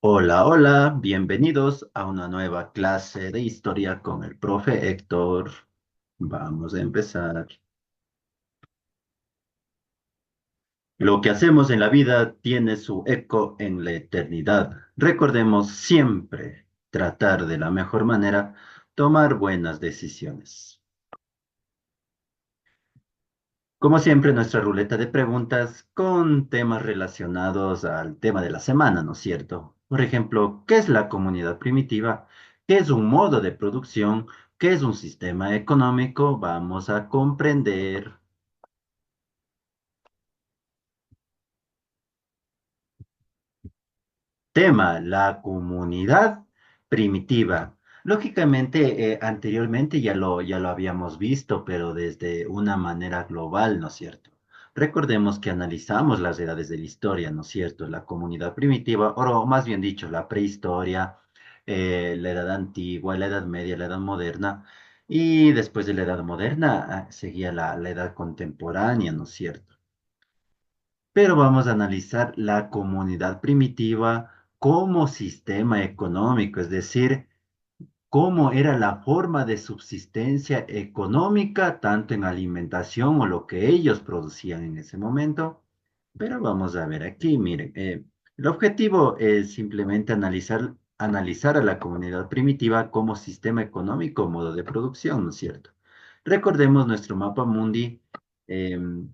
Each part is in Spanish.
Hola, hola, bienvenidos a una nueva clase de historia con el profe Héctor. Vamos a empezar. Lo que hacemos en la vida tiene su eco en la eternidad. Recordemos siempre tratar de la mejor manera, tomar buenas decisiones. Como siempre, nuestra ruleta de preguntas con temas relacionados al tema de la semana, ¿no es cierto? Por ejemplo, ¿qué es la comunidad primitiva? ¿Qué es un modo de producción? ¿Qué es un sistema económico? Vamos a comprender. Tema, la comunidad primitiva. Lógicamente, anteriormente ya lo habíamos visto, pero desde una manera global, ¿no es cierto? Recordemos que analizamos las edades de la historia, ¿no es cierto? La comunidad primitiva, o más bien dicho, la prehistoria, la edad antigua, la edad media, la edad moderna, y después de la edad moderna, seguía la edad contemporánea, ¿no es cierto? Pero vamos a analizar la comunidad primitiva como sistema económico, es decir, cómo era la forma de subsistencia económica, tanto en alimentación o lo que ellos producían en ese momento. Pero vamos a ver aquí, miren, el objetivo es simplemente analizar a la comunidad primitiva como sistema económico, modo de producción, ¿no es cierto? Recordemos nuestro mapa mundi. em,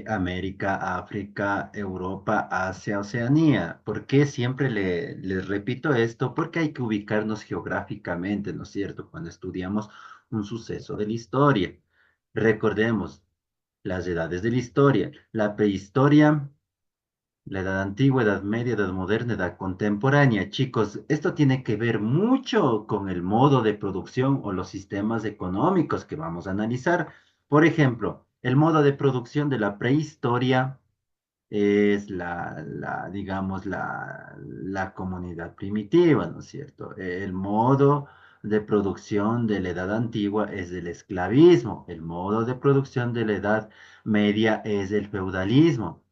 América, África, Europa, Asia, Oceanía. ¿Por qué siempre les repito esto? Porque hay que ubicarnos geográficamente, ¿no es cierto? Cuando estudiamos un suceso de la historia. Recordemos las edades de la historia, la prehistoria, la edad antigua, edad media, edad moderna, edad contemporánea. Chicos, esto tiene que ver mucho con el modo de producción o los sistemas económicos que vamos a analizar. Por ejemplo, el modo de producción de la prehistoria es digamos, la comunidad primitiva, ¿no es cierto? El modo de producción de la edad antigua es el esclavismo. El modo de producción de la edad media es el feudalismo.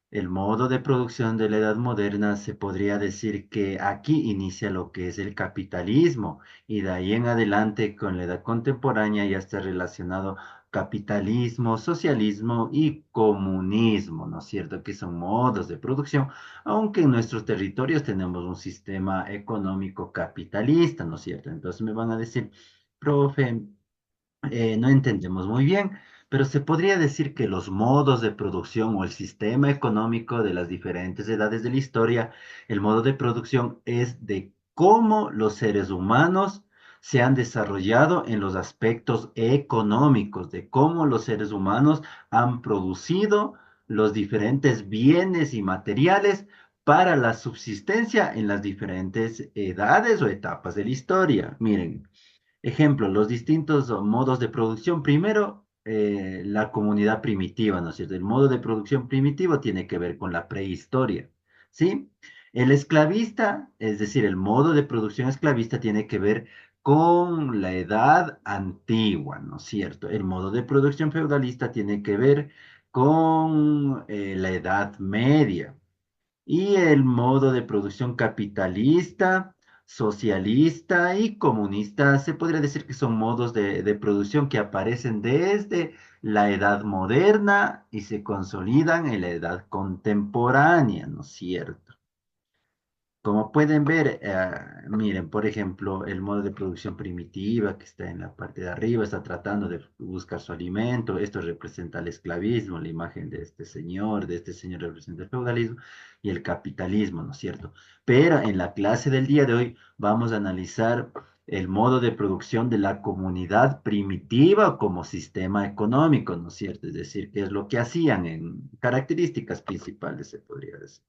El modo de producción de la edad moderna se podría decir que aquí inicia lo que es el capitalismo y de ahí en adelante con la edad contemporánea ya está relacionado capitalismo, socialismo y comunismo, ¿no es cierto? Que son modos de producción, aunque en nuestros territorios tenemos un sistema económico capitalista, ¿no es cierto? Entonces me van a decir, profe, no entendemos muy bien, pero se podría decir que los modos de producción o el sistema económico de las diferentes edades de la historia, el modo de producción es de cómo los seres humanos se han desarrollado en los aspectos económicos, de cómo los seres humanos han producido los diferentes bienes y materiales para la subsistencia en las diferentes edades o etapas de la historia. Miren. Ejemplo, los distintos modos de producción. Primero, la comunidad primitiva, ¿no es cierto? El modo de producción primitivo tiene que ver con la prehistoria, ¿sí? El esclavista, es decir, el modo de producción esclavista tiene que ver con la edad antigua, ¿no es cierto? El modo de producción feudalista tiene que ver con la edad media. Y el modo de producción capitalista, socialista y comunista, se podría decir que son modos de producción que aparecen desde la edad moderna y se consolidan en la edad contemporánea, ¿no es cierto? Como pueden ver, miren, por ejemplo, el modo de producción primitiva que está en la parte de arriba está tratando de buscar su alimento. Esto representa el esclavismo, la imagen de este señor representa el feudalismo y el capitalismo, ¿no es cierto? Pero en la clase del día de hoy vamos a analizar el modo de producción de la comunidad primitiva como sistema económico, ¿no es cierto? Es decir, qué es lo que hacían en características principales, se podría decir.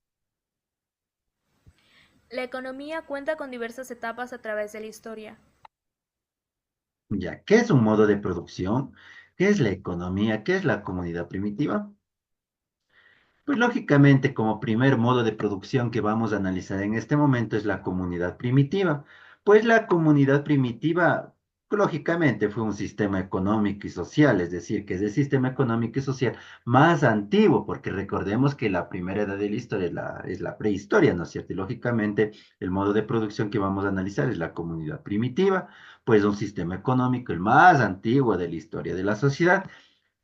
La economía cuenta con diversas etapas a través de la historia. Ya, ¿qué es un modo de producción? ¿Qué es la economía? ¿Qué es la comunidad primitiva? Pues lógicamente, como primer modo de producción que vamos a analizar en este momento es la comunidad primitiva. Pues la comunidad primitiva Lógicamente fue un sistema económico y social, es decir, que es el sistema económico y social más antiguo, porque recordemos que la primera edad de la historia es la prehistoria, ¿no es cierto? Y lógicamente el modo de producción que vamos a analizar es la comunidad primitiva, pues un sistema económico el más antiguo de la historia de la sociedad.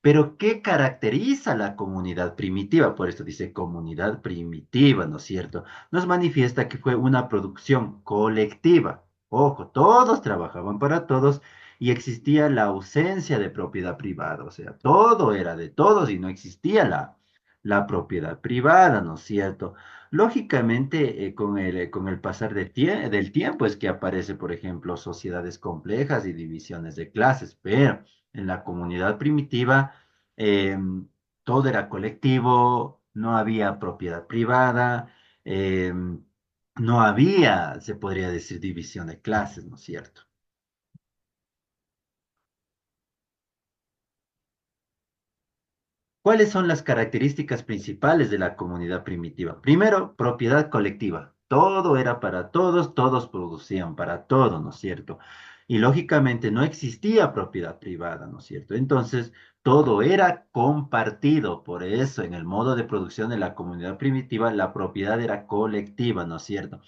Pero, ¿qué caracteriza la comunidad primitiva? Por esto dice comunidad primitiva, ¿no es cierto? Nos manifiesta que fue una producción colectiva. Ojo, todos trabajaban para todos y existía la ausencia de propiedad privada. O sea, todo era de todos y no existía la propiedad privada, ¿no es cierto? Lógicamente, con el pasar del tiempo es que aparece, por ejemplo, sociedades complejas y divisiones de clases, pero en la comunidad primitiva eh, todo era colectivo, no había propiedad privada, no había, se podría decir, división de clases, ¿no es cierto? ¿Cuáles son las características principales de la comunidad primitiva? Primero, propiedad colectiva. Todo era para todos, todos producían para todo, ¿no es cierto? Y lógicamente no existía propiedad privada, ¿no es cierto? Entonces, todo era compartido. Por eso, en el modo de producción de la comunidad primitiva, la propiedad era colectiva, ¿no es cierto?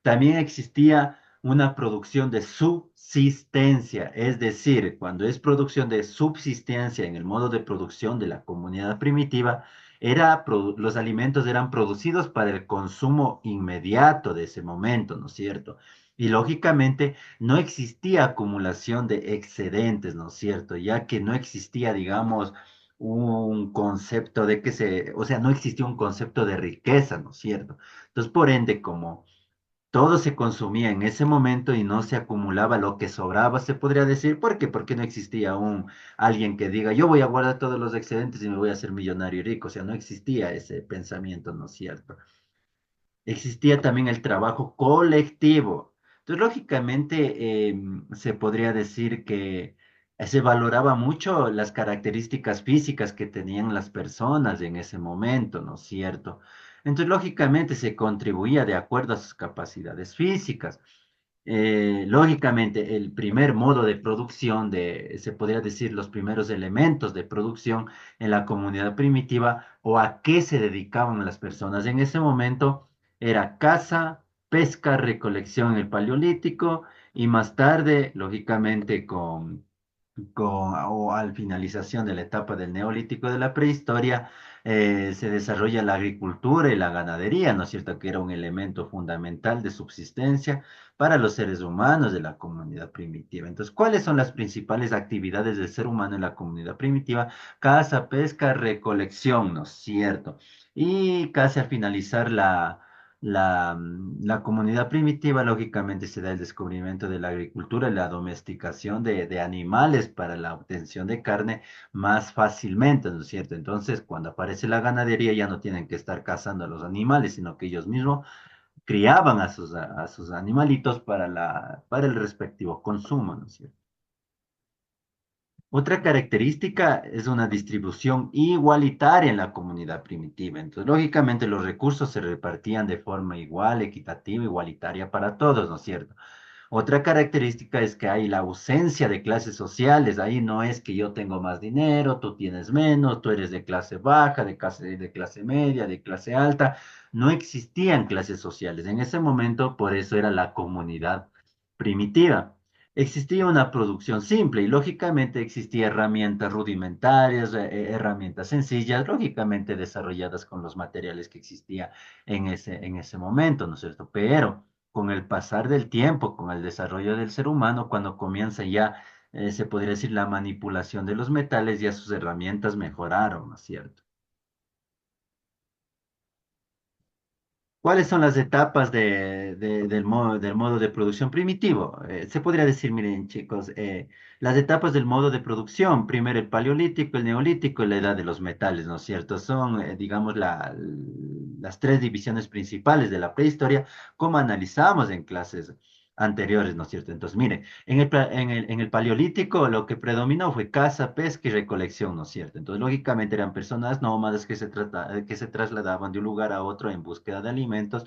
También existía una producción de subsistencia, es decir, cuando es producción de subsistencia en el modo de producción de la comunidad primitiva, los alimentos eran producidos para el consumo inmediato de ese momento, ¿no es cierto? Y lógicamente no existía acumulación de excedentes, ¿no es cierto? Ya que no existía, digamos, un concepto de o sea, no existía un concepto de riqueza, ¿no es cierto? Entonces, por ende, como todo se consumía en ese momento y no se acumulaba lo que sobraba, se podría decir. ¿Por qué? Porque no existía alguien que diga, yo voy a guardar todos los excedentes y me voy a hacer millonario y rico. O sea, no existía ese pensamiento, ¿no es cierto? Existía también el trabajo colectivo. Entonces, lógicamente, se podría decir que se valoraba mucho las características físicas que tenían las personas en ese momento, ¿no es cierto? Entonces, lógicamente, se contribuía de acuerdo a sus capacidades físicas. Lógicamente, el primer modo de producción se podría decir, los primeros elementos de producción en la comunidad primitiva o a qué se dedicaban las personas en ese momento era caza, pesca, recolección en el Paleolítico y más tarde, lógicamente, o al finalización de la etapa del Neolítico de la prehistoria, se desarrolla la agricultura y la ganadería, ¿no es cierto? Que era un elemento fundamental de subsistencia para los seres humanos de la comunidad primitiva. Entonces, ¿cuáles son las principales actividades del ser humano en la comunidad primitiva? Caza, pesca, recolección, ¿no es cierto? Y casi al finalizar la comunidad primitiva, lógicamente, se da el descubrimiento de la agricultura y la domesticación de animales para la obtención de carne más fácilmente, ¿no es cierto? Entonces, cuando aparece la ganadería, ya no tienen que estar cazando a los animales, sino que ellos mismos criaban a sus animalitos para el respectivo consumo, ¿no es cierto? Otra característica es una distribución igualitaria en la comunidad primitiva. Entonces, lógicamente, los recursos se repartían de forma igual, equitativa, igualitaria para todos, ¿no es cierto? Otra característica es que hay la ausencia de clases sociales. Ahí no es que yo tengo más dinero, tú tienes menos, tú eres de clase baja, de clase media, de clase alta. No existían clases sociales. En ese momento, por eso era la comunidad primitiva. Existía una producción simple y lógicamente existía herramientas rudimentarias, herramientas sencillas, lógicamente desarrolladas con los materiales que existía en ese momento, ¿no es cierto? Pero con el pasar del tiempo, con el desarrollo del ser humano, cuando comienza ya, se podría decir, la manipulación de los metales, ya sus herramientas mejoraron, ¿no es cierto? ¿Cuáles son las etapas del modo de producción primitivo? Se podría decir, miren chicos, las etapas del modo de producción, primero el paleolítico, el neolítico y la edad de los metales, ¿no es cierto? Son, digamos, las tres divisiones principales de la prehistoria, como analizamos en clases anteriores, ¿no es cierto? Entonces, mire, en el paleolítico lo que predominó fue caza, pesca y recolección, ¿no es cierto? Entonces, lógicamente eran personas nómadas que se trasladaban de un lugar a otro en búsqueda de alimentos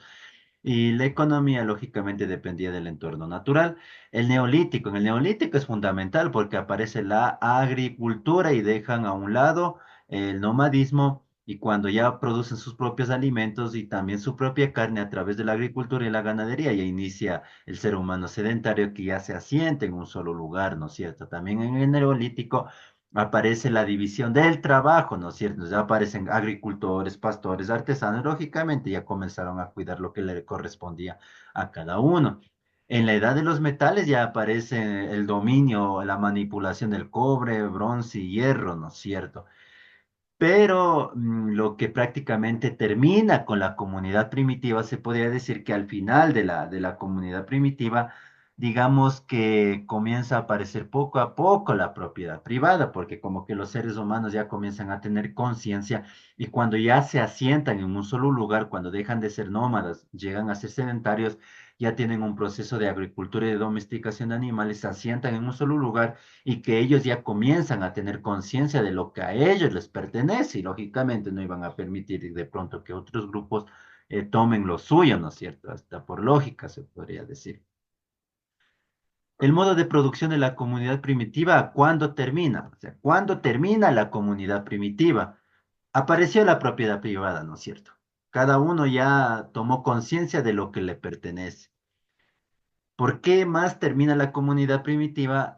Y la economía, lógicamente, dependía del entorno natural. En el neolítico es fundamental porque aparece la agricultura y dejan a un lado el nomadismo y cuando ya producen sus propios alimentos y también su propia carne a través de la agricultura y la ganadería, ya inicia el ser humano sedentario que ya se asienta en un solo lugar, ¿no es cierto? También en el neolítico aparece la división del trabajo, ¿no es cierto? Ya aparecen agricultores, pastores, artesanos, lógicamente ya comenzaron a cuidar lo que le correspondía a cada uno. En la edad de los metales ya aparece el dominio, la manipulación del cobre, bronce y hierro, ¿no es cierto? Pero lo que prácticamente termina con la comunidad primitiva, se podría decir que al final de la comunidad primitiva, digamos que comienza a aparecer poco a poco la propiedad privada, porque como que los seres humanos ya comienzan a tener conciencia y cuando ya se asientan en un solo lugar, cuando dejan de ser nómadas, llegan a ser sedentarios, ya tienen un proceso de agricultura y de domesticación de animales, se asientan en un solo lugar y que ellos ya comienzan a tener conciencia de lo que a ellos les pertenece y lógicamente no iban a permitir de pronto que otros grupos tomen lo suyo, ¿no es cierto? Hasta por lógica se podría decir. El modo de producción de la comunidad primitiva, ¿cuándo termina? O sea, ¿cuándo termina la comunidad primitiva? Apareció la propiedad privada, ¿no es cierto? Cada uno ya tomó conciencia de lo que le pertenece. ¿Por qué más termina la comunidad primitiva?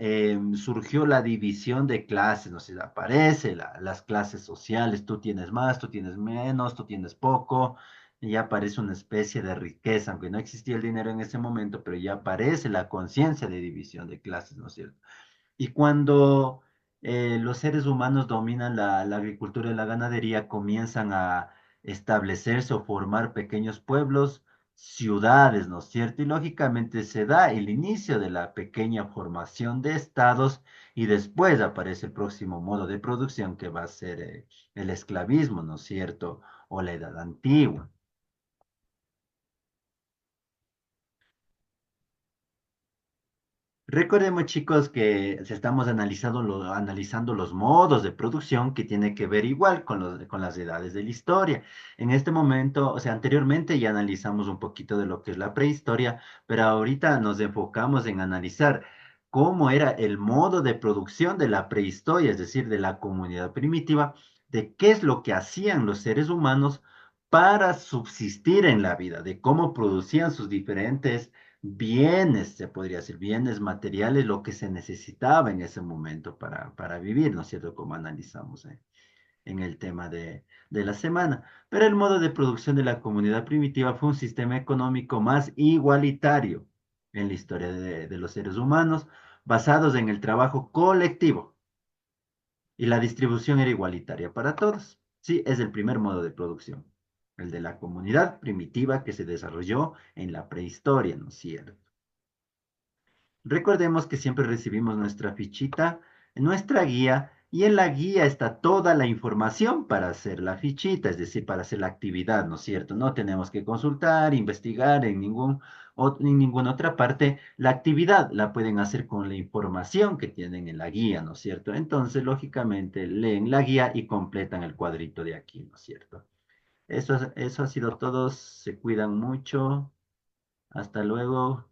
Surgió la división de clases, no sé, aparece las clases sociales, tú tienes más, tú tienes menos, tú tienes poco, y ya aparece una especie de riqueza, aunque no existía el dinero en ese momento, pero ya aparece la conciencia de división de clases, ¿no es cierto? Y cuando los seres humanos dominan la agricultura y la ganadería, comienzan a establecerse o formar pequeños pueblos, ciudades, ¿no es cierto? Y lógicamente se da el inicio de la pequeña formación de estados y después aparece el próximo modo de producción que va a ser el esclavismo, ¿no es cierto? O la edad antigua. Recordemos, chicos, que si estamos analizando los modos de producción que tiene que ver igual con con las edades de la historia. En este momento, o sea, anteriormente ya analizamos un poquito de lo que es la prehistoria, pero ahorita nos enfocamos en analizar cómo era el modo de producción de la prehistoria, es decir, de la comunidad primitiva, de qué es lo que hacían los seres humanos para subsistir en la vida, de cómo producían sus diferentes bienes, se podría decir, bienes materiales, lo que se necesitaba en ese momento para vivir, ¿no es cierto? Como analizamos en el tema de la semana. Pero el modo de producción de la comunidad primitiva fue un sistema económico más igualitario en la historia de los seres humanos, basados en el trabajo colectivo y la distribución era igualitaria para todos. Sí, es el primer modo de producción, el de la comunidad primitiva que se desarrolló en la prehistoria, ¿no es cierto? Recordemos que siempre recibimos nuestra fichita, nuestra guía, y en la guía está toda la información para hacer la fichita, es decir, para hacer la actividad, ¿no es cierto? No tenemos que consultar, investigar en ninguna otra parte. La actividad la pueden hacer con la información que tienen en la guía, ¿no es cierto? Entonces, lógicamente, leen la guía y completan el cuadrito de aquí, ¿no es cierto? Eso ha sido todo. Se cuidan mucho. Hasta luego.